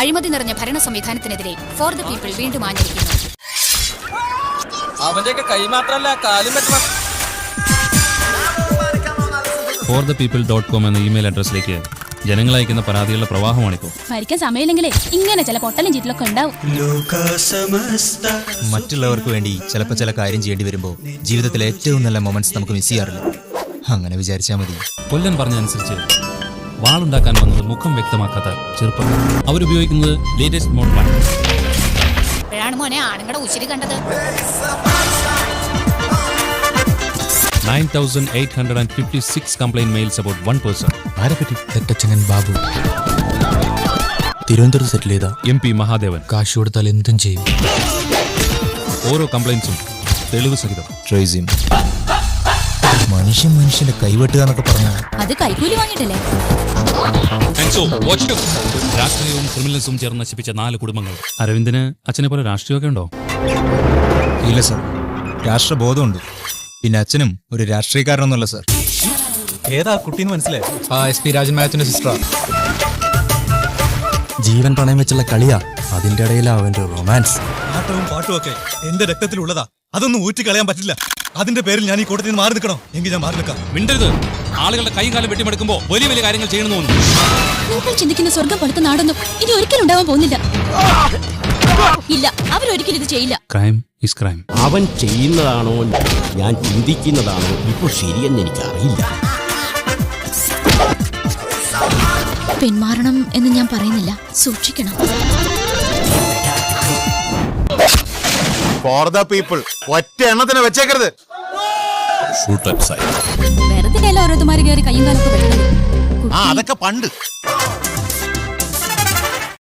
അഴിമതി നിറഞ്ഞ ഭരണ സംവിധാനത്തിനെതിരെ ഫോർ ദ പീപ്പിൾ വീണ്ടും ആഞ്ഞടിക്കുന്നു. അവന്റെയൊക്കെ കൈ മാത്രല്ല കാലും വെട്ടണം. forthepeople.com എന്ന ഇമെയിൽ അഡ്രസ്സിലേക്ക് ജനങ്ങൾ അയക്കുന്ന പരാതികളുടെ പ്രവാഹമാണിപ്പോൾ. ഭരിക്കാൻ സമയമില്ലെങ്കിലേ ഇങ്ങനെ ചില പൊട്ടലും ചീറ്റിലൊക്കെ ഉണ്ടാവും. മറ്റുള്ളവർക്ക് വേണ്ടി ചിലപ്പോൾ ചില കാര്യം ചെയ്യേണ്ടി വരുമ്പോൾ ജീവിതത്തിലെ ഏറ്റവും നല്ല മൊമെന്റ്സ് നമുക്ക് മിസ് ചെയ്യാറില്ല. അങ്ങനെ വിചാരിച്ചാൽ മതി. കൊല്ലൻ പറഞ്ഞനുസരിച്ച് വാളുണ്ടാക്കാൻ വന്നത് മുഖം വ്യക്തമാക്കാത്ത ചെറുപ്പക്കാർ. അവരുപയോഗിക്കുന്നത് ലേറ്റസ്റ്റ് മോഡലാണ്. ഇപ്പോഴാണ് മോനെ ആണുങ്ങളുടെ ഉശിരി കണ്ടത്. 9,856 complaint mails about one person. ആരെപ്പറ്റി? തെറ്റച്ചങ്ങൻ Babu. തിരുവനന്തപുരത്ത് സെറ്റിൽ ചെയ്ത MP മഹാദേവൻ. കാശ് കൊടുത്താൽ എന്തും ചെയ്യും. ഓരോ കംപ്ലൈൻസും തെളിവ് സഹിതം. ട്രേസിം മനുഷ്യന്റെ കൈവെട്ടുക എന്നൊക്കെ പറഞ്ഞാൽ അത് കൈക്കൂലി വാങ്ങിയിട്ടല്ലേ? രാഷ്ട്രീയവും ക്രിമിനൽസും ചേർന്ന് നശിപ്പിച്ച 4 കുടുംബങ്ങൾ. അരവിന്ദന് അച്ഛനെ പോലെ രാഷ്ട്രീയമൊക്കെ ഉണ്ടോ? ഇല്ല സർ, രാഷ്ട്രബോധമുണ്ട്. പിന്നെ അച്ഛനും ഒരു രാഷ്ട്രീയക്കാരനൊന്നുമല്ല സർ. ഏതാ കുട്ടീന്ന് മനസ്സിലായി? SP രാജൻ മാത്യുവിന്റെ സിസ്റ്ററാ. ജീവൻ പണയം വെച്ചുള്ള കളിയാ, അതിന്റെ ഇടയിലാ അവന്റെ റൊമാൻസ്. ആട്ടവും പാട്ടും ഒക്കെ എന്റെ രക്തത്തിലുള്ളതാ. അതൊന്നും ഊറ്റി കളയാൻ പറ്റില്ല. അതിന്റെ പേരിൽ ഞാൻ ഈ കൂട്ടത്തിൽ നിന്ന് മാറി നിൽക്കണോ? എങ്കിൽ ഞാൻ മാറി നിൽക്കാം. മിണ്ടരുത്. ആളുകളുടെ കൈയും കാലം വെട്ടിമെടുക്കുമ്പോൾ വലിയ വലിയ കാര്യങ്ങൾ ചെയ്യണമെന്ന് തോന്നുന്നു. നിങ്ങൾ ചിന്തിക്കുന്ന സ്വർഗം പടുത്ത നാടൊന്നും ഇനി ഒരിക്കലും ഉണ്ടാവാൻ പോകുന്നില്ല. ഇല്ല, അവരൊരിക്കലും ഇത് ചെയ്യില്ല. Crime is crime. അവൻ ചെയ്യുന്നതാണോ ഞാൻ ചിന്തിക്കുന്നതാണോ ഇപ്പോൾ ശരിയെന്ന് എനിക്കറിയില്ല. പിന്മാറണം എന്ന് ഞാൻ പറയുന്നില്ല, സൂക്ഷിക്കണം. ഫോർ ദ പീപ്പിൾ ഒറ്റ എണ്ണത്തിന് വെച്ചേക്കരുത്. വെറുതെ ഓരോരുമാര് കയറി കയ്യും കാലൊക്കെ വെട്ടണം. അതൊക്കെ പണ്ട്.